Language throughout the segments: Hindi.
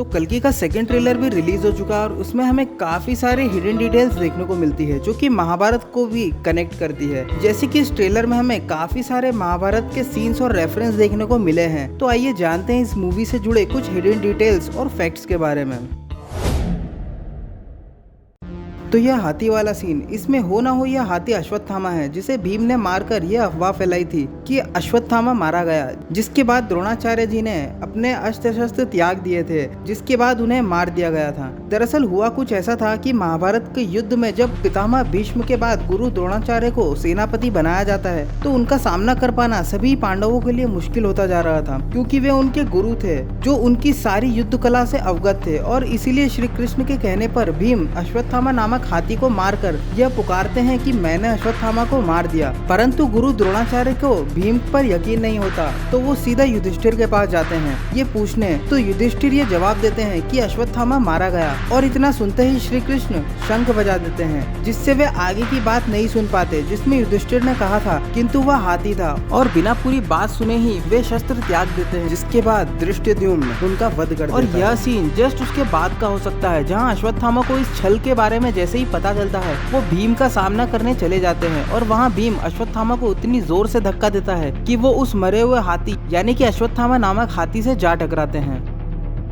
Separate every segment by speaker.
Speaker 1: कल्कि का सेकंड ट्रेलर भी रिलीज हो चुका है और उसमें हमें काफी सारे हिडन डिटेल्स देखने को मिलती है जो कि महाभारत को भी कनेक्ट करती है। जैसे कि इस ट्रेलर में हमें काफी सारे महाभारत के सीन्स और रेफरेंस देखने को मिले हैं। तो आइए जानते हैं इस मूवी से जुड़े कुछ हिडन डिटेल्स और फैक्ट्स के बारे में। तो यह हाथी वाला सीन, इसमें हो ना हो यह हाथी अश्वत्थामा है जिसे भीम ने मारकर यह अफवाह फैलाई थी कि अश्वत्थामा मारा गया, जिसके बाद द्रोणाचार्य जी ने अपने अस्त्र शस्त्र त्याग दिए थे, जिसके बाद उन्हें मार दिया गया था। दरअसल हुआ कुछ ऐसा था कि महाभारत के युद्ध में जब पितामह भीष्म के बाद गुरु द्रोणाचार्य को सेनापति बनाया जाता है तो उनका सामना कर पाना सभी पांडवों के लिए मुश्किल होता जा रहा था, क्योंकि वे उनके गुरु थे जो उनकी सारी युद्ध कला से अवगत थे। और इसीलिए श्री कृष्ण के कहने पर भीम अश्वत्थामा नामक हाथी को मारकर यह पुकारते हैं कि मैंने अश्वत्थामा को मार दिया। परंतु गुरु द्रोणाचार्य को भीम पर यकीन नहीं होता, तो वो सीधा युधिष्ठिर के पास जाते हैं ये पूछने। तो युधिष्ठिर ये जवाब देते हैं कि अश्वत्थामा मारा गया। और इतना सुनते ही श्री कृष्ण शंख बजा देते हैं, जिससे वे आगे की बात नहीं सुन पाते जिसमें युधिष्ठिर ने कहा था, किंतु वह हाथी था। और बिना पूरी बात सुने ही वे शस्त्र त्याग देते हैं, जिसके बाद धृष्टद्युम्न उनका वध कर देता है। और यह सीन जस्ट उसके बाद का हो सकता है, जहाँ अश्वत्थामा को इस छल के बारे में जैसे ही पता चलता है वो भीम का सामना करने चले जाते हैं। और वहाँ भीम अश्वत्थामा को इतनी जोर से धक्का देता है कि वो उस मरे हुए हाथी यानी कि अश्वत्थामा नामक हाथी से जा टकराते हैं।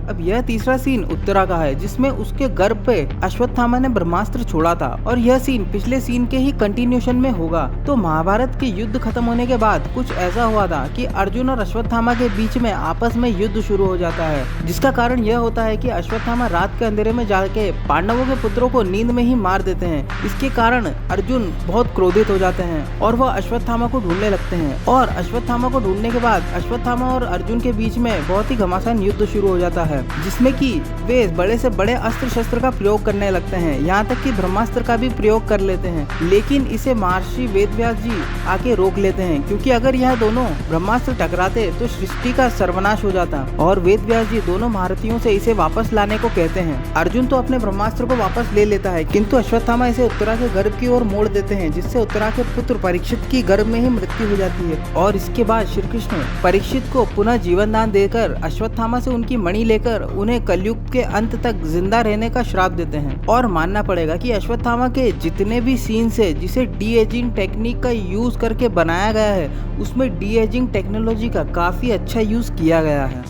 Speaker 1: अब यह तीसरा सीन उत्तरा का है, जिसमें उसके गर्भ पे अश्वत्थामा ने ब्रह्मास्त्र छोड़ा था। और यह सीन पिछले सीन के ही कंटिन्यूशन में होगा। तो महाभारत के युद्ध खत्म होने के बाद कुछ ऐसा हुआ था कि अर्जुन और अश्वत्थामा के बीच में आपस में युद्ध शुरू हो जाता है, जिसका कारण यह होता है कि अश्वत्थामा रात के अंधेरे में जाके पांडवों के पुत्रों को नींद में ही मार देते हैं। इसके कारण अर्जुन बहुत क्रोधित हो जाते हैं और वह अश्वत्थामा को ढूंढने लगते हैं। और अश्वत्थामा को ढूंढने के बाद अश्वत्थामा और अर्जुन के बीच में बहुत ही घमासान युद्ध शुरू हो जाता है, जिसमें कि वे बड़े से बड़े अस्त्र शस्त्र का प्रयोग करने लगते हैं, यहाँ तक कि ब्रह्मास्त्र का भी प्रयोग कर लेते हैं। लेकिन इसे महर्षि वेदव्यास जी आके रोक लेते हैं, क्योंकि अगर यह दोनों ब्रह्मास्त्र टकराते तो सृष्टि का सर्वनाश हो जाता। और वेदव्यास जी दोनों महारथियों से इसे वापस लाने को कहते हैं। अर्जुन तो अपने ब्रह्मास्त्र को वापस ले लेता है, किंतु अश्वत्थामा इसे उत्तरा के गर्भ की ओर मोड़ देते हैं, जिससे उत्तरा के पुत्र परीक्षित की गर्भ में ही मृत्यु हो जाती है। और इसके बाद श्री कृष्ण परीक्षित को पुनः जीवन दान देकर अश्वत्थामा से उनकी मणि लेकर उन्हें कलयुग के अंत तक जिंदा रहने का श्राप देते हैं। और मानना पड़ेगा कि अश्वत्थामा के जितने भी सीन्स है जिसे डी एजिंग टेक्निक का यूज करके बनाया गया है, उसमें डी एजिंग टेक्नोलॉजी का काफी अच्छा यूज किया गया है।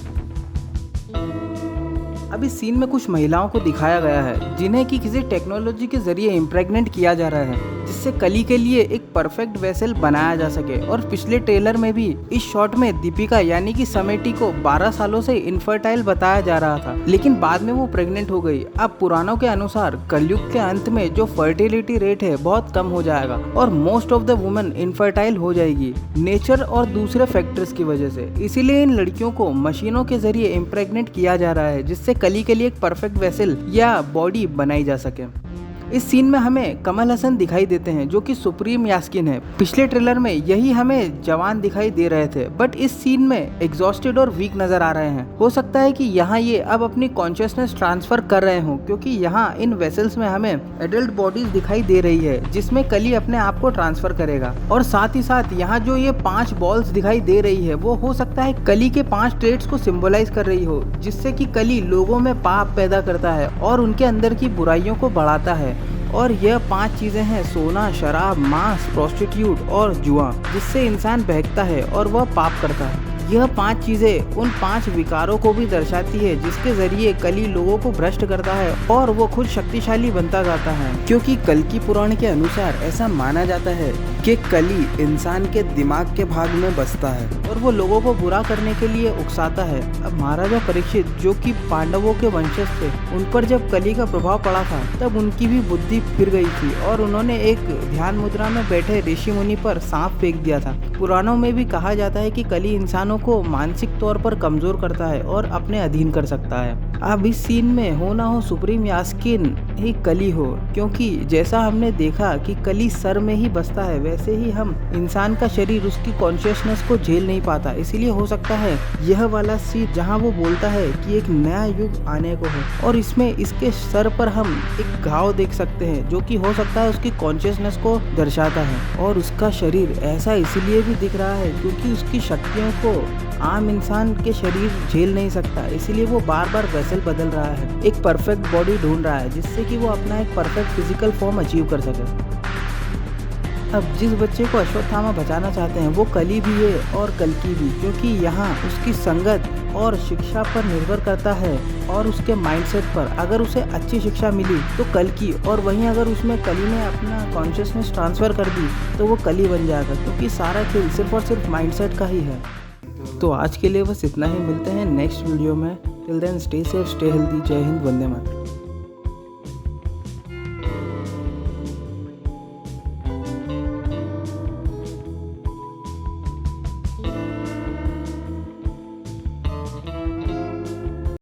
Speaker 1: अब इस सीन में कुछ महिलाओं को दिखाया गया है जिन्हें कि किसी टेक्नोलॉजी के जरिए इम्प्रेग्नेंट किया जा रहा है, जिससे कली के लिए एक परफेक्ट वेसल बनाया जा सके। और पिछले ट्रेलर में भी इस शॉट में दीपिका यानी कि समेटी को 12 सालों से इनफर्टाइल बताया जा रहा था, लेकिन बाद में वो प्रेग्नेंट हो गई। अब पुराणों के अनुसार कलयुग के अंत में जो फर्टिलिटी रेट है बहुत कम हो जाएगा और most of the women infertile हो जाएगी, नेचर और दूसरे फैक्टर्स की वजह से। इसीलिए इन लड़कियों को मशीनों के जरिए इम्प्रेग्नेंट किया जा रहा है, जिससे कली के लिए एक परफेक्ट वेसल या बॉडी बनाई जा सके। इस सीन में हमें कमल हसन दिखाई देते हैं जो कि सुप्रीम यास्किन है। पिछले ट्रेलर में यही हमें जवान दिखाई दे रहे थे, बट इस सीन में एग्जॉस्टेड और वीक नजर आ रहे हैं। हो सकता है कि यहाँ ये अब अपनी कॉन्शियसनेस ट्रांसफर कर रहे हों, क्योंकि यहाँ इन वेसल्स में हमें एडल्ट बॉडीज दिखाई दे रही है जिसमें कली अपने आप को ट्रांसफर करेगा। और साथ ही साथ यहाँ जो ये 5 बॉल्स दिखाई दे रही है वो हो सकता है कली के 5 ट्रेट्स को सिंबलाइज कर रही हो, जिससे कि कली लोगों में पाप पैदा करता है और उनके अंदर की बुराइयों को बढ़ाता है। और यह 5 चीजें हैं सोना, शराब, मांस, प्रोस्टिट्यूट और जुआ, जिससे इंसान बहकता है और वह पाप करता है। यह 5 चीजें उन 5 विकारों को भी दर्शाती है जिसके जरिए कली लोगों को भ्रष्ट करता है और वो खुद शक्तिशाली बनता जाता है। क्योंकि कल्कि पुराण के अनुसार ऐसा माना जाता है कि कली इंसान के दिमाग के भाग में बसता है और वो लोगों को बुरा करने के लिए उकसाता है। अब महाराजा परीक्षित जो कि पांडवों के वंशज थे, उन पर जब कली का प्रभाव पड़ा था तब उनकी भी बुद्धि फिर गई थी और उन्होंने एक ध्यान मुद्रा में बैठे ऋषि मुनि पर सांप फेंक दिया था। पुराणों में भी कहा जाता है कि कली इंसानों को मानसिक तौर पर कमजोर करता है और अपने अधीन कर सकता है। अब इस सीन में हो ना हो सुप्रीम यास्किन ही कली हो, क्योंकि जैसा हमने देखा कि कली सर में ही बसता है, वैसे ही हम इंसान का शरीर उसकी कॉन्शियसनेस को झेल नहीं पाता। इसीलिए हो सकता है यह वाला सीन जहां वो बोलता है कि एक नया युग आने को है और इसमें इसके सर पर हम एक घाव देख सकते हैं जो कि हो सकता है उसकी कॉन्शियसनेस को दर्शाता है। और उसका शरीर ऐसा इसीलिए भी दिख रहा है क्योंकि उसकी शक्तियों को आम इंसान के शरीर झेल नहीं सकता, इसीलिए वो बार बार वेसल बदल रहा है, एक परफेक्ट बॉडी ढूंढ रहा है जिससे कि वो अपना एक परफेक्ट फिजिकल फॉर्म अचीव कर सके। अब जिस बच्चे को अश्वत्थामा बचाना चाहते हैं वो कली भी है और कल्कि भी, क्योंकि यहाँ उसकी संगत और शिक्षा पर निर्भर करता है और उसके माइंडसेट पर। अगर उसे अच्छी शिक्षा मिली तो कल्कि, और वहीं अगर उसमें कली ने अपना कॉन्शियसनेस ट्रांसफ़र कर दी तो वो कली बन जाएगा, क्योंकि सारा खेल सिर्फ और सिर्फ माइंडसेट का ही है। तो आज के लिए बस इतना ही, मिलते हैं नेक्स्ट वीडियो में। Till then stay safe, stay healthy. जय हिंद, वंदे मातरम।